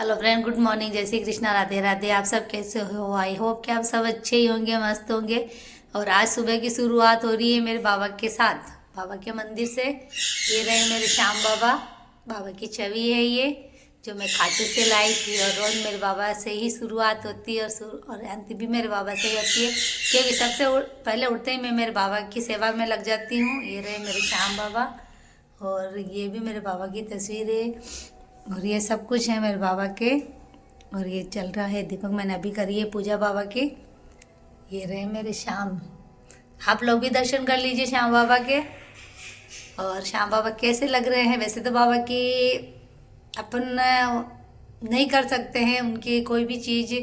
Hello friend, good morning. जय श्री कृष्णा, राधे राधे। आप सब कैसे हो? आई होप कि आप सब अच्छे ही होंगे, मस्त होंगे। और आज सुबह की शुरुआत हो रही है मेरे बाबा के साथ, बाबा के मंदिर से। ये रहे मेरे श्याम बाबा, बाबा की छवि है ये, जो मैं खाटू से लाई थी। और रोज़ मेरे बाबा से ही शुरुआत होती है और अंत भी मेरे बाबा से ही होती है, क्योंकि सबसे पहले उठते ही मैं मेरे बाबा की सेवा में लग जाती हूँ। ये रहे मेरे श्याम बाबा, और ये भी मेरे बाबा की तस्वीर है, और ये सब कुछ है मेरे बाबा के। और ये चल रहा है दीपक, मैंने अभी करी है पूजा बाबा की। ये रहे मेरे श्याम। आप लोग भी दर्शन कर लीजिए श्याम बाबा के। और श्याम बाबा कैसे लग रहे हैं? वैसे तो बाबा की अपन नहीं कर सकते हैं उनकी कोई भी चीज़,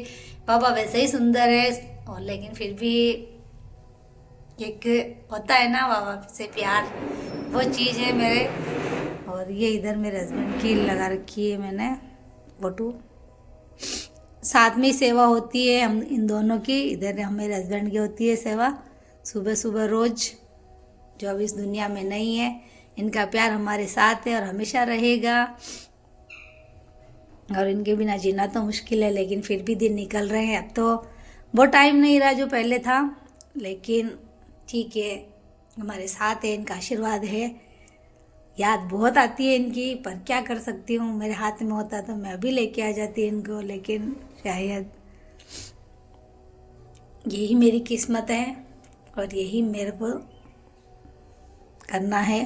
बाबा वैसे ही सुंदर है। और लेकिन फिर भी एक होता है ना बाबा से प्यार, वो चीज़ है मेरे। और ये इधर मेरे हस्बैंड की लगा रखी है मैंने फोटो, साथ में सेवा होती है हम इन दोनों की। इधर हम मेरे हस्बैंड की होती है सेवा सुबह सुबह रोज, जो अब इस दुनिया में नहीं है। इनका प्यार हमारे साथ है और हमेशा रहेगा, और इनके बिना जीना तो मुश्किल है, लेकिन फिर भी दिन निकल रहे हैं। अब तो वो टाइम नहीं रहा जो पहले था, लेकिन ठीक है, हमारे साथ है, इनका आशीर्वाद है। याद बहुत आती है इनकी, पर क्या कर सकती हूँ, मेरे हाथ में होता तो मैं अभी लेके आ जाती इनको, लेकिन शायद यही मेरी किस्मत है और यही मेरे को करना है।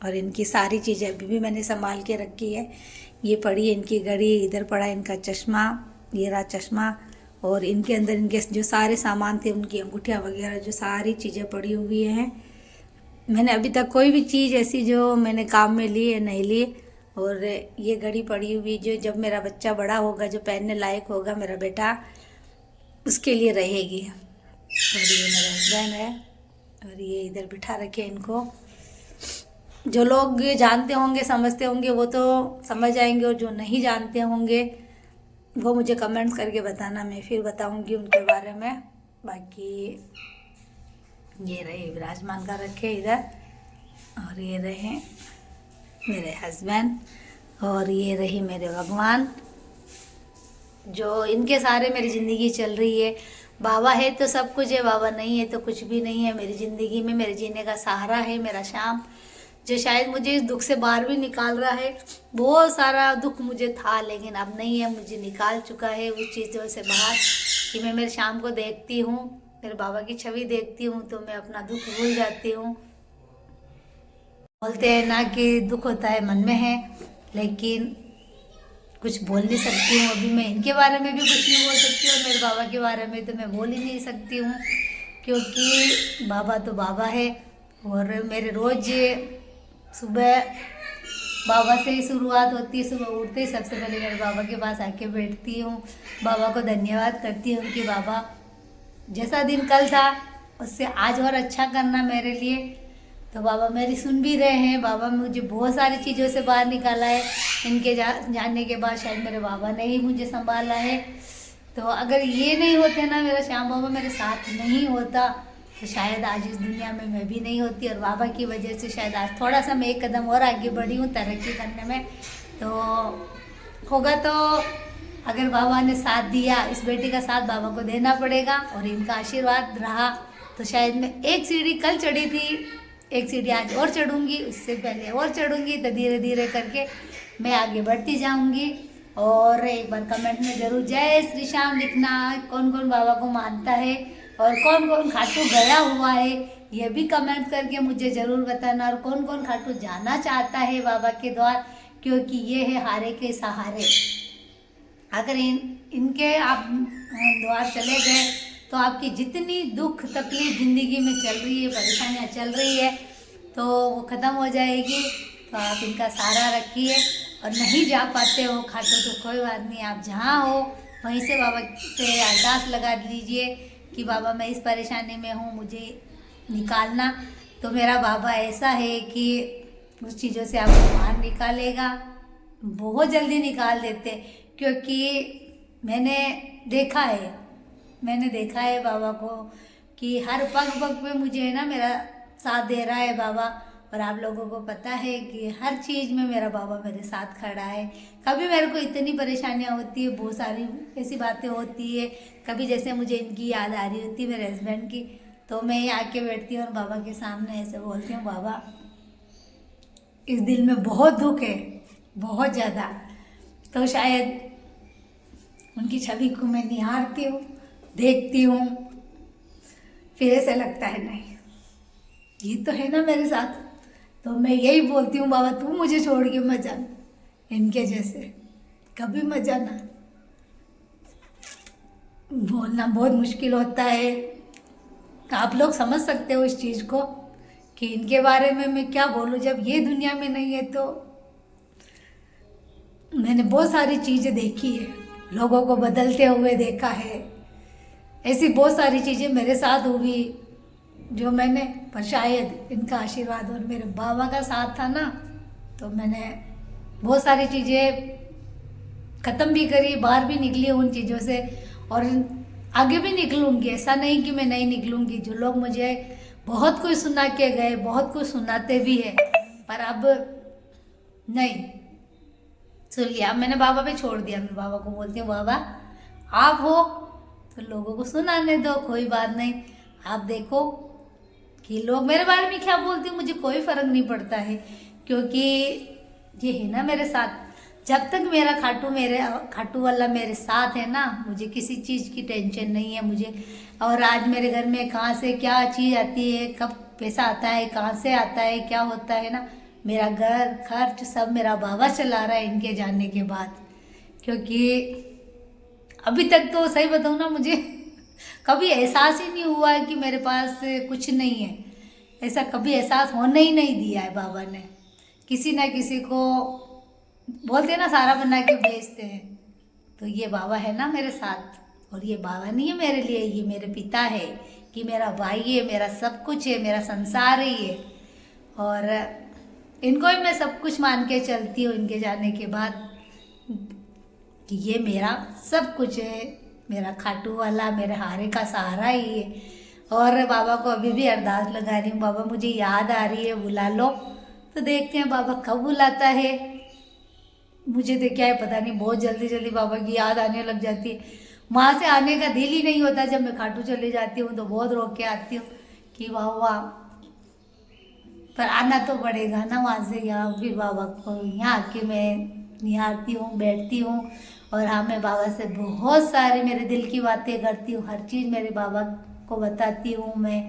और इनकी सारी चीज़ें अभी भी मैंने संभाल के रखी है। ये पड़ी है इनकी घड़ी, इधर पड़ा इनका चश्मा, ये रहा चश्मा। और इनके अंदर इनके जो सारे सामान थे, उनकी अंगूठियाँ वगैरह, जो सारी चीज़ें पड़ी हुई हैं। मैंने अभी तक कोई भी चीज़ ऐसी जो मैंने काम में ली है नहीं ली। और ये घड़ी पड़ी हुई जो जब मेरा बच्चा बड़ा होगा, जो पहनने लायक होगा मेरा बेटा, उसके लिए रहेगी। और ये मेरा हस्बैंड है, और ये इधर बिठा रखे इनको। जो लोग जानते होंगे, समझते होंगे, वो तो समझ आएंगे, और जो नहीं जानते होंगे वो मुझे कमेंट्स करके बताना, मैं फिर बताऊंगी उनके बारे में। बाकी ये रहे विराजमान कर रखे इधर, और ये रहे मेरे हस्बैंड, और ये रही मेरे भगवान, जो इनके सारे मेरी ज़िंदगी चल रही है। बाबा है तो सब कुछ है, बाबा नहीं है तो कुछ भी नहीं है मेरी ज़िंदगी में। मेरे जीने का सहारा है मेरा श्याम, जो शायद मुझे इस दुख से बाहर भी निकाल रहा है। बहुत सारा दुख मुझे था, लेकिन अब नहीं है, मुझे निकाल चुका है उस चीज़ों से बाहर, कि मैं मेरे श्याम को देखती हूँ, मेरे बाबा की छवि देखती हूँ, तो मैं अपना दुख भूल जाती हूँ। बोलते हैं ना कि दुख होता है मन में है, लेकिन कुछ बोल नहीं सकती हूँ अभी। मैं इनके बारे में भी कुछ नहीं बोल सकती, और मेरे बाबा के बारे में तो मैं बोल ही नहीं सकती हूँ, क्योंकि बाबा तो बाबा है। और मेरे रोज़ सुबह बाबा से ही शुरुआत होती है। सुबह उठते ही सबसे पहले मेरे बाबा के पास आके बैठती हूँ, बाबा को धन्यवाद करती हूँ कि बाबा जैसा दिन कल था उससे आज और अच्छा करना मेरे लिए। तो बाबा मेरी सुन भी रहे हैं। बाबा मुझे बहुत सारी चीज़ों से बाहर निकाला है। इनके जाने के बाद शायद मेरे बाबा ने ही मुझे संभाला है। तो अगर ये नहीं होते ना, मेरा श्याम बाबा मेरे साथ नहीं होता, तो शायद आज इस दुनिया में मैं भी नहीं होती। और बाबा की वजह से शायद आज थोड़ा सा मैं एक कदम और आगे बढ़ी हूँ तरक्की करने में। तो होगा तो अगर बाबा ने साथ दिया, इस बेटी का साथ बाबा को देना पड़ेगा, और इनका आशीर्वाद रहा तो शायद मैं एक सीढ़ी कल चढ़ी थी, एक सीढ़ी आज और चढ़ूंगी, उससे पहले और चढ़ूंगी, तो धीरे धीरे करके मैं आगे बढ़ती जाऊंगी। और एक बार कमेंट में जरूर जय श्री श्याम लिखना, कौन कौन बाबा को मानता है और कौन कौन खाटू गया हुआ है, ये भी कमेंट करके मुझे ज़रूर बताना। और कौन कौन खाटू जाना चाहता है बाबा के द्वार, क्योंकि ये है हारे के सहारे। अगर इनके आप द्वार चले गए तो आपकी जितनी दुख तकलीफ ज़िंदगी में चल रही है, परेशानियाँ चल रही है, तो वो ख़त्म हो जाएगी। तो आप इनका सहारा रखिए। और नहीं जा पाते हो खाटू तो कोई बात नहीं, आप जहाँ हो वहीं से बाबा से अरदास लगा लीजिए कि बाबा मैं इस परेशानी में हूँ, मुझे निकालना। तो मेरा बाबा ऐसा है कि उस चीज़ों से आपको बाहर निकालेगा, बहुत जल्दी निकाल देते। क्योंकि मैंने देखा है बाबा को कि हर पग पग पे मुझे है ना मेरा साथ दे रहा है बाबा। और आप लोगों को पता है कि हर चीज़ में मेरा बाबा मेरे साथ खड़ा है। कभी मेरे को इतनी परेशानियाँ होती है, बहुत सारी ऐसी बातें होती है, कभी जैसे मुझे इनकी याद आ रही होती है मेरे हस्बैंड की, तो मैं ये आके बैठती हूँ और बाबा के सामने ऐसे बोलती हूँ, बाबा इस दिल में बहुत दुख है, बहुत ज़्यादा। तो शायद उनकी छवि को मैं निहारती हूँ, देखती हूँ, फिर ऐसा लगता है नहीं ये तो है ना मेरे साथ। तो मैं यही बोलती हूँ, बाबा तू मुझे छोड़ के मत जाना, इनके जैसे कभी मत जाना। बोलना बहुत मुश्किल होता है, आप लोग समझ सकते हो इस चीज़ को कि इनके बारे में मैं क्या बोलूँ। जब ये दुनिया में नहीं है तो मैंने बहुत सारी चीज़ें देखी है, लोगों को बदलते हुए देखा है, ऐसी बहुत सारी चीज़ें मेरे साथ हुई जो मैंने, पर शायद इनका आशीर्वाद और मेरे बाबा का साथ था ना, तो मैंने बहुत सारी चीज़ें ख़त्म भी करी, बाहर भी निकली उन चीज़ों से, और आगे भी निकलूँगी। ऐसा नहीं कि मैं नहीं निकलूँगी। जो लोग मुझे बहुत कुछ सुना के गए, बहुत कुछ सुनाते भी है, पर अब नहीं सुन लिया। मैंने बाबा पे छोड़ दिया। मैं बाबा को बोलती हूँ, बाबा आप हो तो लोगों को सुनाने दो, कोई बात नहीं। आप देखो कि लोग मेरे बारे में क्या बोलते हैं, मुझे कोई फर्क नहीं पड़ता है, क्योंकि ये है ना मेरे साथ। जब तक मेरा खाटू वाला मेरे साथ है ना, मुझे किसी चीज़ की टेंशन नहीं है मुझे। और आज मेरे घर में कहाँ से क्या चीज़ आती है, कब पैसा आता है, कहाँ से आता है, क्या होता है ना, मेरा घर खर्च सब मेरा बाबा चला रहा है इनके जाने के बाद। क्योंकि अभी तक तो सही बताऊँ ना, मुझे कभी एहसास ही नहीं हुआ है कि मेरे पास कुछ नहीं है। ऐसा कभी एहसास होने ही नहीं दिया है बाबा ने। किसी ना किसी को बोलते हैं ना, सारा बना के भेजते हैं, तो ये बाबा है ना मेरे साथ। और ये बाबा नहीं है मेरे लिए, ये मेरे पिता है, कि मेरा भाई है, मेरा सब कुछ है, मेरा संसार ही है। और इनको ही मैं सब कुछ मान के चलती हूँ इनके जाने के बाद, कि ये मेरा सब कुछ है, मेरा खाटू वाला, मेरे हारे का सहारा ही है। और बाबा को अभी भी अरदास लगा रही हूँ, बाबा मुझे याद आ रही है, बुला लो। तो देखते हैं बाबा कब बुलाता है। मुझे तो क्या है पता नहीं, बहुत जल्दी जल्दी बाबा की याद आने लग जाती है। वहाँ से आने का दिल ही नहीं होता। जब मैं खाटू चले जाती हूँ तो बहुत रोक के आती हूँ कि वाह वाह, पर आना तो पड़ेगा ना वहाँ से यहाँ। फिर बाबा को यहाँ आके मैं निहारती हूँ, बैठती हूँ, और हाँ मैं बाबा से बहुत सारे मेरे दिल की बातें करती हूँ। हर चीज़ मेरे बाबा को बताती हूँ मैं,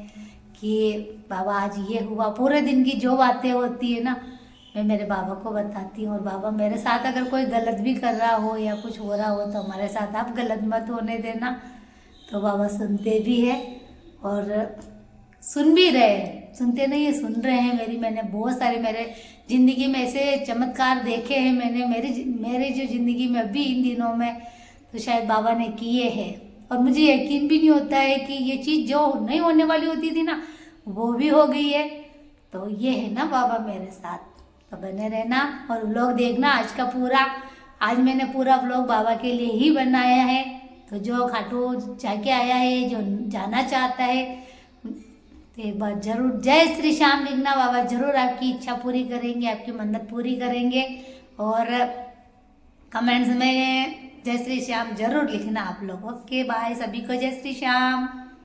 कि बाबा आज ये हुआ। पूरे दिन की जो बातें होती है ना, मैं मेरे बाबा को बताती हूँ। और बाबा मेरे साथ अगर कोई गलत भी कर रहा हो या कुछ हो रहा हो, तो हमारे साथ आप गलत मत होने देना। तो बाबा सुनते भी है और सुन भी रहे हैं, सुनते नहीं है, सुन रहे हैं मेरी। मैंने बहुत सारे मेरे ज़िंदगी में ऐसे चमत्कार देखे हैं मैंने, मेरे जो ज़िंदगी में अभी इन दिनों में, तो शायद बाबा ने किए हैं। और मुझे यकीन भी नहीं होता है कि ये चीज़ जो नहीं होने वाली होती थी ना, वो भी हो गई है। तो ये है ना बाबा मेरे साथ। तो बने रहना और व्लॉग देखना आज मैंने पूरा व्लॉग बाबा के लिए ही बनाया है। तो जो खाटू जाके आया है, जो जाना चाहता है, तो एक बार जरूर जय श्री श्याम लिखना। बाबा जरूर आपकी इच्छा पूरी करेंगे, आपकी मन्नत पूरी करेंगे। और कमेंट्स में जय श्री श्याम जरूर लिखना आप लोग। ओके बाय, सभी को जय श्री श्याम।